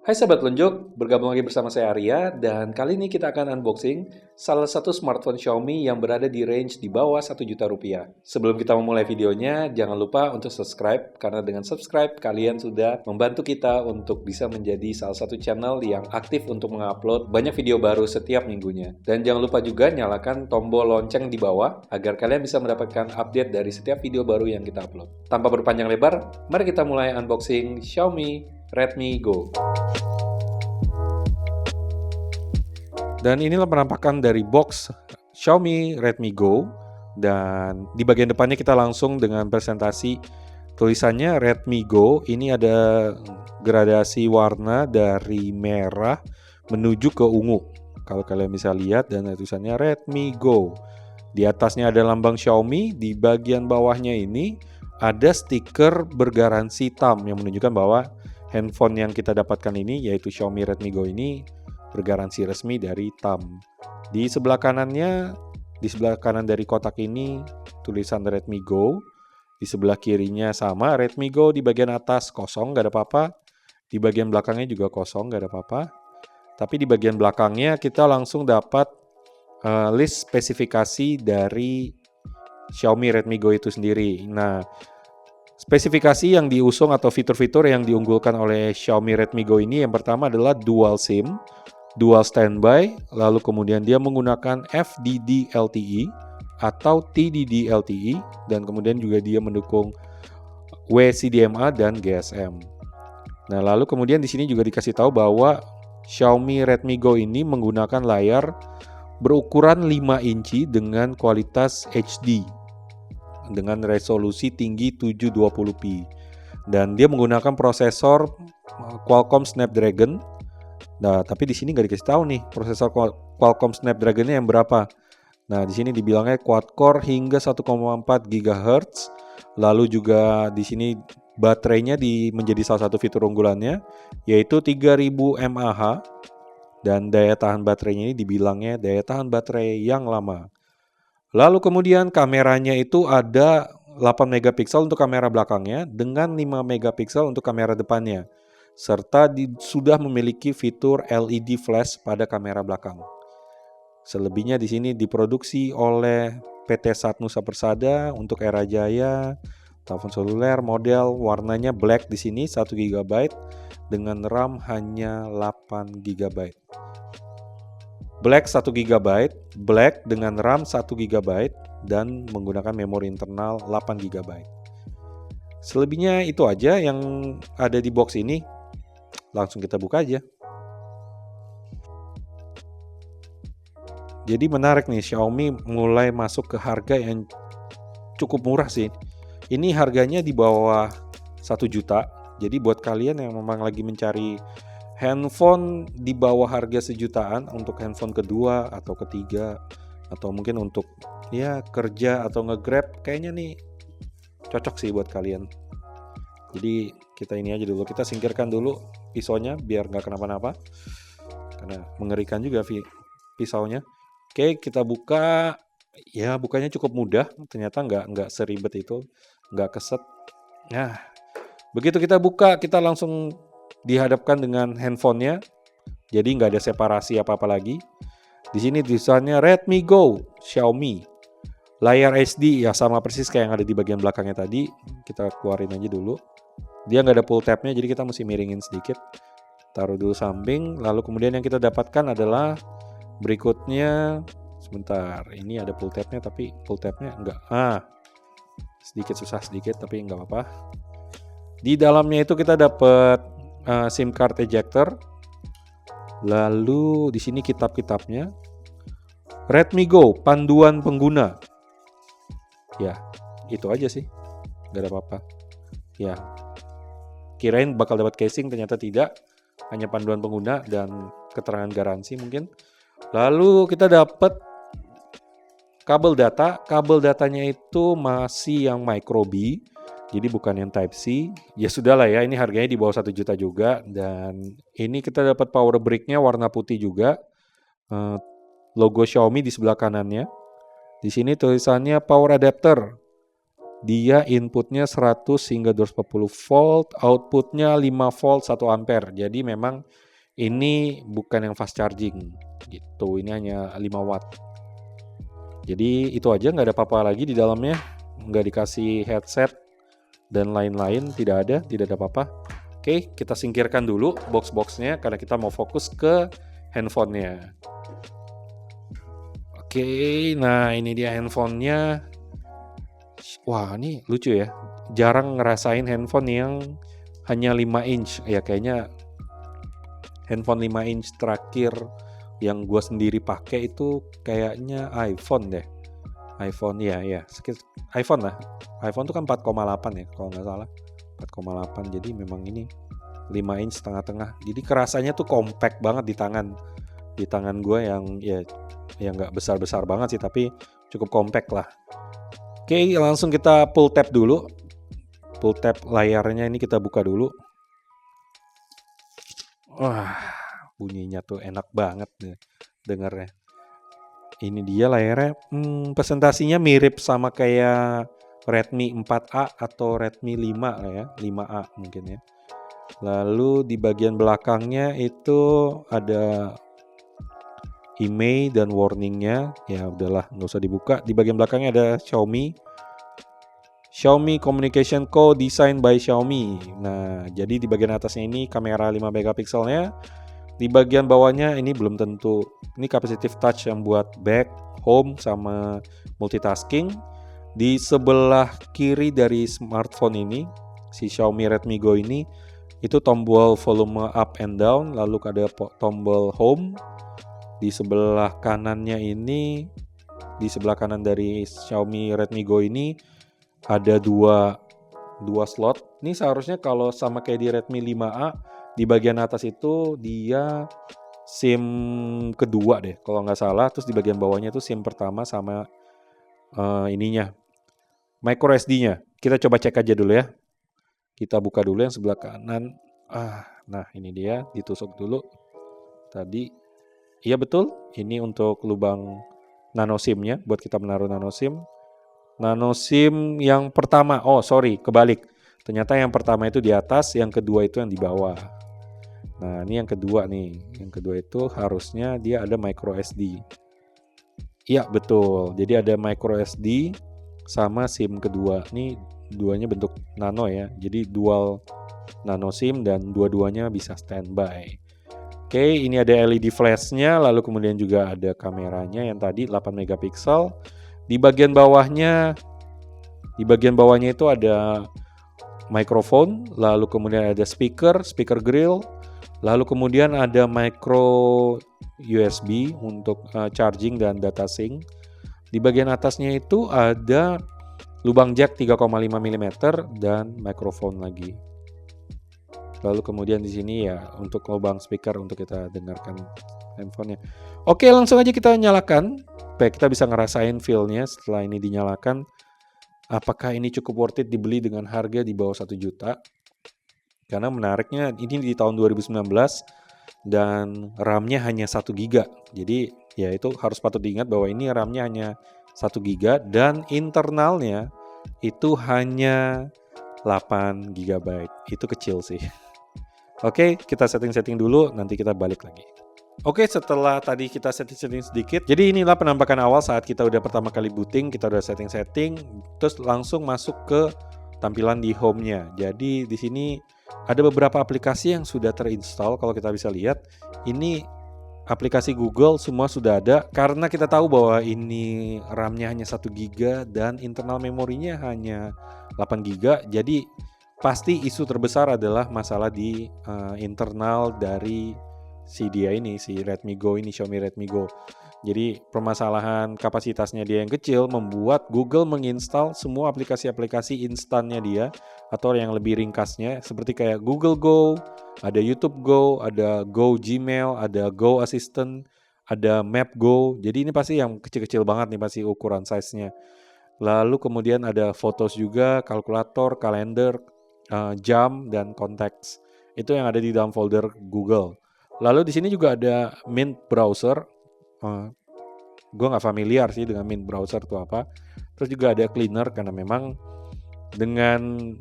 Hai sahabat Lunjuk, bergabung lagi bersama saya Arya dan kali ini kita akan unboxing salah satu smartphone Xiaomi yang berada di range di bawah 1 juta rupiah. Sebelum kita memulai videonya, jangan lupa untuk subscribe karena dengan subscribe kalian sudah membantu kita untuk bisa menjadi salah satu channel yang aktif untuk mengupload banyak video baru setiap minggunya. Dan jangan lupa juga nyalakan tombol lonceng di bawah agar kalian bisa mendapatkan update dari setiap video baru yang kita upload. Tanpa berpanjang lebar, mari kita mulai unboxing Xiaomi Redmi Go. Dan inilah penampakan dari box Xiaomi Redmi Go. Dan di bagian depannya kita langsung dengan presentasi tulisannya Redmi Go. Ini ada gradasi warna dari merah menuju ke ungu. Kalau kalian bisa lihat dan tulisannya Redmi Go. Di atasnya ada lambang Xiaomi, di bagian bawahnya ini ada stiker bergaransi TAM yang menunjukkan bahwa handphone yang kita dapatkan ini yaitu Xiaomi Redmi Go ini bergaransi resmi dari TAM. Di sebelah kanannya, di sebelah kanan dari kotak ini tulisan Redmi Go. Di sebelah kirinya sama Redmi Go, di bagian atas kosong, gak ada apa-apa. Di bagian belakangnya juga kosong, gak ada apa-apa. Tapi di bagian belakangnya kita langsung dapat list spesifikasi dari Xiaomi Redmi Go itu sendiri. Nah, spesifikasi yang diusung atau fitur-fitur yang diunggulkan oleh Xiaomi Redmi Go ini yang pertama adalah dual SIM, dual standby, lalu kemudian dia menggunakan FDD LTE atau TDD LTE, dan kemudian juga dia mendukung WCDMA dan GSM. Nah, lalu kemudian di sini juga dikasih tahu bahwa Xiaomi Redmi Go ini menggunakan layar berukuran 5 inci dengan kualitas HD dengan resolusi tinggi 720p. Dan dia menggunakan prosesor Qualcomm Snapdragon. Nah, tapi di sini nggak dikasih tahu nih prosesor Qualcomm Snapdragon-nya yang berapa. Nah, di sini dibilangnya quad core hingga 1,4 GHz. Lalu juga di sini baterainya menjadi salah satu fitur unggulannya yaitu 3000 mAh, dan daya tahan baterainya ini dibilangnya daya tahan baterai yang lama. Lalu kemudian kameranya itu ada 8 megapiksel untuk kamera belakangnya dengan 5 megapiksel untuk kamera depannya. Serta sudah memiliki fitur LED flash pada kamera belakang. Selebihnya di sini diproduksi oleh PT Satnusa Persada untuk Era Jaya, telepon seluler model warnanya black di sini 1 GB dengan RAM hanya 8 GB. Black 1 GB, black dengan RAM 1 GB, dan menggunakan memori internal 8 GB. Selebihnya itu aja yang ada di box ini. Langsung kita buka aja. Jadi menarik nih, Xiaomi mulai masuk ke harga yang cukup murah sih. Ini harganya di bawah 1 juta. Jadi buat kalian yang memang lagi mencari handphone di bawah harga sejutaan untuk handphone kedua atau ketiga, atau mungkin untuk ya kerja atau nge-grab, kayaknya nih cocok sih buat kalian. Jadi kita ini aja dulu, kita singkirkan dulu pisaunya biar nggak kenapa-napa karena mengerikan juga pisaunya. Oke, kita buka. Ya, bukanya cukup mudah, ternyata nggak seribet itu, nggak keset. Nah, begitu kita buka, kita langsung dihadapkan dengan handphonenya, jadi nggak ada separasi apa-apa lagi. Di sini tulisannya Redmi Go Xiaomi, layar HD ya sama persis kayak yang ada di bagian belakangnya tadi. Kita keluarin aja dulu. Dia nggak ada pull tabnya, jadi kita mesti miringin sedikit. Taruh dulu samping. Lalu kemudian yang kita dapatkan adalah berikutnya. Sebentar, ini ada pull tabnya tapi pull tabnya enggak. Sedikit susah sedikit tapi nggak apa-apa. Di dalamnya itu kita dapat SIM card ejector. Lalu di sini kitab-kitabnya. Redmi Go, panduan pengguna. Ya, itu aja sih. Gak ada apa-apa. Ya, kirain bakal dapat casing, ternyata tidak. Hanya panduan pengguna dan keterangan garansi mungkin. Lalu kita dapat kabel data. Kabel datanya itu masih yang micro B. Jadi bukan yang Type-C. Ya sudahlah ya, ini harganya di bawah 1 juta juga. Dan ini kita dapat power brick-nya warna putih juga. Logo Xiaomi di sebelah kanannya. Di sini tulisannya power adapter. Dia inputnya 100 hingga 240 volt, outputnya 5 volt 1 ampere. Jadi memang ini bukan yang fast charging gitu, ini hanya 5 watt. Jadi itu aja, nggak ada apa-apa lagi di dalamnya, nggak dikasih headset dan lain-lain, tidak ada apa-apa. Oke, kita singkirkan dulu box-boxnya karena kita mau fokus ke handphonenya. Oke, nah ini dia handphonenya. Wah, ini lucu ya. Jarang ngerasain handphone yang hanya 5 inch. Ya kayaknya handphone 5 inch terakhir yang gue sendiri pakai itu kayaknya iPhone deh. iPhone ya, iPhone lah. iPhone tuh kan 4,8 ya kalau nggak salah. 4,8, jadi memang ini 5 inch tengah-tengah. Jadi kerasanya tuh compact banget di tangan gue yang ya nggak besar-besar banget sih, tapi cukup compact lah. Oke, langsung kita pull tab dulu. Pull tab layarnya ini kita buka dulu. Wah, bunyinya tuh enak banget nih dengarnya. Ini dia layarnya. Presentasinya mirip sama kayak Redmi 4A atau Redmi 5 lah ya, 5A mungkin ya. Lalu di bagian belakangnya itu ada IMEI dan warningnya. Ya udahlah, nggak usah dibuka. Di bagian belakangnya ada Xiaomi Communication Co. Design by Xiaomi. Nah, jadi di bagian atasnya ini kamera 5 megapikselnya. Di bagian bawahnya ini belum tentu. Ini capacitive touch yang buat back, home, sama multitasking. Di sebelah kiri dari smartphone ini, si Xiaomi Redmi Go ini, itu tombol volume up and down, lalu ada tombol home. Di sebelah kanannya ini, di sebelah kanan dari Xiaomi Redmi Go ini ada dua slot. Ini seharusnya kalau sama kayak di Redmi 5A, di bagian atas itu dia SIM kedua deh kalau nggak salah. Terus di bagian bawahnya itu SIM pertama sama ininya micro SD-nya. Kita coba cek aja dulu ya. Kita buka dulu yang sebelah kanan. Nah ini dia, ditusuk dulu. Tadi, iya betul. Ini untuk lubang nano SIM-nya, buat kita menaruh nano SIM. Nano SIM yang pertama, kebalik. Ternyata yang pertama itu di atas, yang kedua itu yang di bawah. Nah ini yang kedua nih. Yang kedua itu harusnya dia ada micro SD. Iya betul, jadi ada micro SD sama SIM kedua. Ini duanya bentuk nano ya, jadi dual nano SIM dan dua-duanya bisa standby. Oke, ini ada LED flashnya, lalu kemudian juga ada kameranya yang tadi 8 megapiksel. Di bagian bawahnya itu ada mikrofon, lalu kemudian ada speaker grill, lalu kemudian ada micro USB untuk charging dan data sync. Di bagian atasnya itu ada lubang jack 3,5 mm dan mikrofon lagi. Lalu kemudian di sini ya untuk lubang speaker untuk kita dengarkan handphonenya. Oke, langsung aja kita nyalakan. Supaya kita bisa ngerasain feel-nya setelah ini dinyalakan. Apakah ini cukup worth it dibeli dengan harga di bawah 1 juta? Karena menariknya ini di tahun 2019 dan RAM-nya hanya 1 GB. Jadi ya itu harus patut diingat bahwa ini RAM-nya hanya 1 GB dan internalnya itu hanya 8 GB. Itu kecil sih. Oke, kita setting-setting dulu, nanti kita balik lagi. Oke, setelah tadi kita setting-setting sedikit, jadi inilah penampakan awal saat kita udah pertama kali booting, kita udah setting-setting, terus langsung masuk ke tampilan di home-nya. Jadi di sini ada beberapa aplikasi yang sudah terinstall, kalau kita bisa lihat. Ini aplikasi Google semua sudah ada, karena kita tahu bahwa ini RAM-nya hanya 1 GB dan internal memorinya hanya 8 GB, jadi pasti isu terbesar adalah masalah di internal dari si Redmi Go ini, Xiaomi Redmi Go. Jadi permasalahan kapasitasnya dia yang kecil membuat Google menginstal semua aplikasi-aplikasi instannya dia atau yang lebih ringkasnya seperti kayak Google Go, ada YouTube Go, ada Go Gmail, ada Go Assistant, ada Map Go. Jadi ini pasti yang kecil-kecil banget nih pasti ukuran size-nya. Lalu kemudian ada Photos juga, kalkulator, kalender, jam dan konteks. Itu yang ada di dalam folder Google. Lalu di sini juga ada Mint browser. Gue nggak familiar sih dengan Mint browser itu apa. Terus juga ada cleaner karena memang Dengan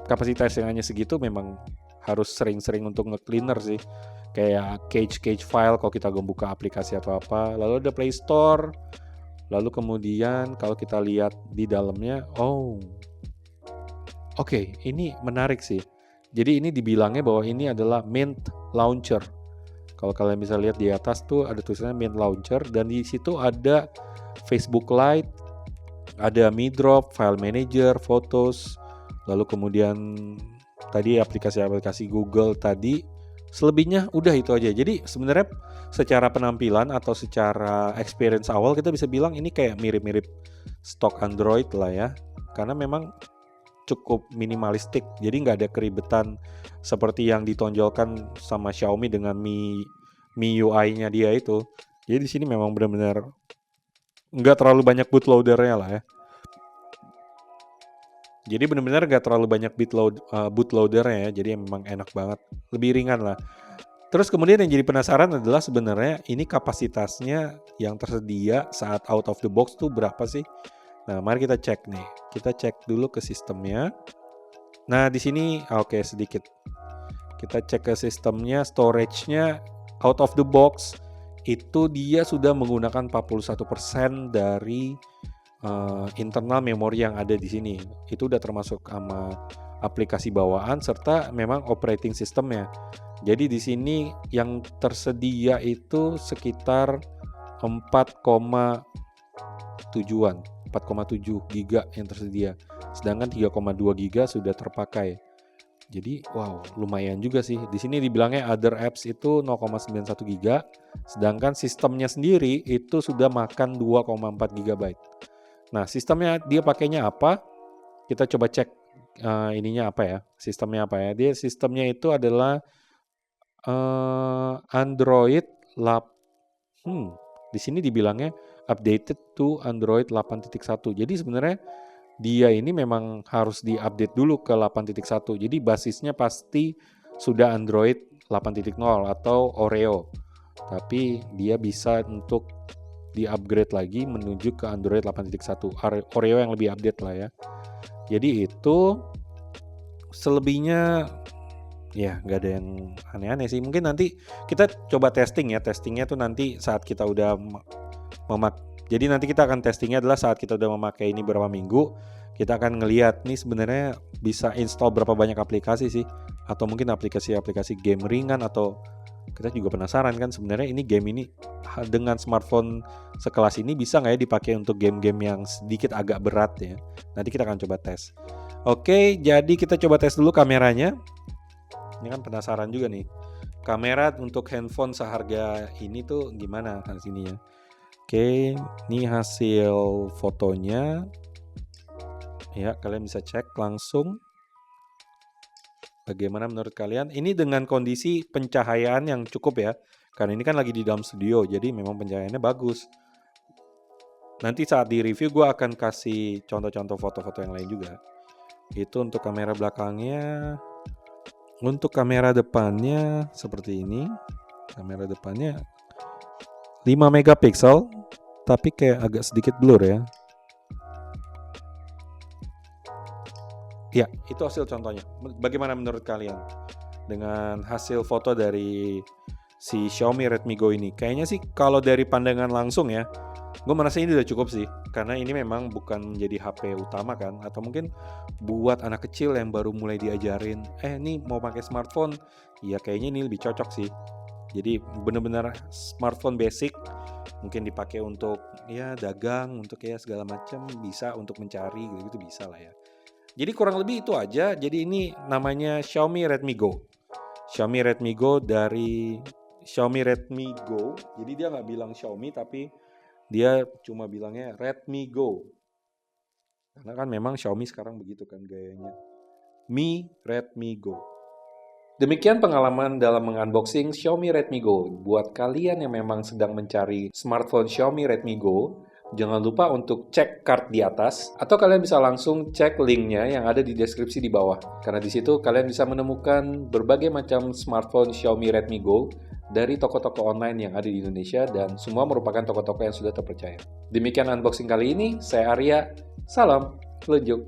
kapasitas yang hanya segitu memang harus sering-sering untuk nge-cleaner sih. Kayak cache file kalau kita buka aplikasi atau apa. Lalu ada Play Store. Lalu kemudian kalau kita lihat di dalamnya, Oke, ini menarik sih. Jadi ini dibilangnya bahwa ini adalah Mint Launcher. Kalau kalian bisa lihat di atas tuh ada tulisannya Mint Launcher, dan di situ ada Facebook Lite, ada Mi Drop, File Manager, Photos, lalu kemudian tadi aplikasi-aplikasi Google tadi. Selebihnya udah itu aja. Jadi sebenarnya secara penampilan atau secara experience awal kita bisa bilang ini kayak mirip-mirip stok Android lah ya. Karena memang cukup minimalistik, jadi nggak ada keribetan seperti yang ditonjolkan sama Xiaomi dengan Mi UI-nya dia itu. Jadi di sini memang benar-benar nggak terlalu banyak bootloader-nya lah ya. Jadi benar-benar nggak terlalu banyak bootloader-nya ya, jadi memang enak banget, lebih ringan lah. Terus kemudian yang jadi penasaran adalah sebenarnya ini kapasitasnya yang tersedia saat out of the box tuh berapa sih? Nah, mari kita cek nih. Kita cek dulu ke sistemnya. Nah, di sini oke, sedikit. Kita cek ke sistemnya, storage-nya out of the box itu dia sudah menggunakan 41% dari internal memori yang ada di sini. Itu udah termasuk sama aplikasi bawaan serta memang operating systemnya. Jadi di sini yang tersedia itu sekitar 4,7 giga yang tersedia, sedangkan 3,2 giga sudah terpakai. Jadi wow, lumayan juga sih. Di sini dibilangnya other apps itu 0,91 giga, sedangkan sistemnya sendiri itu sudah makan 2,4 GB. Nah, sistemnya dia pakainya apa? Kita coba cek ininya apa ya? Sistemnya apa ya? Dia sistemnya itu adalah Android di sini dibilangnya updated to Android 8.1. Jadi sebenarnya dia ini memang harus diupdate dulu ke 8.1. Jadi basisnya pasti sudah Android 8.0 atau Oreo. Tapi dia bisa untuk di-upgrade lagi menuju ke Android 8.1. Oreo yang lebih update lah ya. Jadi itu selebihnya ya nggak ada yang aneh-aneh sih. Mungkin nanti kita coba testing ya. Testingnya tuh nanti saat kita udah jadi nanti kita akan testingnya adalah saat kita udah memakai ini berapa minggu, kita akan ngelihat nih sebenarnya bisa install berapa banyak aplikasi sih, atau mungkin aplikasi-aplikasi game ringan, atau kita juga penasaran kan sebenarnya ini game ini dengan smartphone sekelas ini bisa nggak ya dipakai untuk game-game yang sedikit agak berat ya. Nanti kita akan coba tes. Oke, jadi kita coba tes dulu kameranya. Ini kan penasaran juga nih. Kamera untuk handphone seharga ini tuh gimana hasilnya? Oke, ini hasil fotonya. Ya, kalian bisa cek langsung. Bagaimana menurut kalian? Ini dengan kondisi pencahayaan yang cukup ya. Karena ini kan lagi di dalam studio, jadi memang pencahayaannya bagus. Nanti saat di review gue akan kasih contoh-contoh foto-foto yang lain juga. Itu untuk kamera belakangnya. Untuk kamera depannya seperti ini. Kamera depannya 5 megapiksel, tapi kayak agak sedikit blur ya. Ya, itu hasil contohnya. Bagaimana menurut kalian dengan hasil foto dari si Xiaomi Redmi Go ini? Kayaknya sih kalau dari pandangan langsung ya, gue merasa ini udah cukup sih. Karena ini memang bukan menjadi HP utama kan. Atau mungkin buat anak kecil yang baru mulai diajarin, nih mau pakai smartphone, ya kayaknya ini lebih cocok sih. Jadi benar-benar smartphone basic, mungkin dipakai untuk ya dagang, untuk ya segala macam, bisa untuk mencari gitu bisa lah ya. Jadi kurang lebih itu aja. Jadi ini namanya Xiaomi Redmi Go. Xiaomi Redmi Go dari Xiaomi Redmi Go. Jadi dia nggak bilang Xiaomi, tapi dia cuma bilangnya Redmi Go. Karena kan memang Xiaomi sekarang begitu kan gayanya. Mi Redmi Go. Demikian pengalaman dalam mengunboxing Xiaomi Redmi Go. Buat kalian yang memang sedang mencari smartphone Xiaomi Redmi Go, jangan lupa untuk cek card di atas, atau kalian bisa langsung cek linknya yang ada di deskripsi di bawah. Karena di situ kalian bisa menemukan berbagai macam smartphone Xiaomi Redmi Go dari toko-toko online yang ada di Indonesia, dan semua merupakan toko-toko yang sudah terpercaya. Demikian unboxing kali ini, saya Arya, salam telunjuk.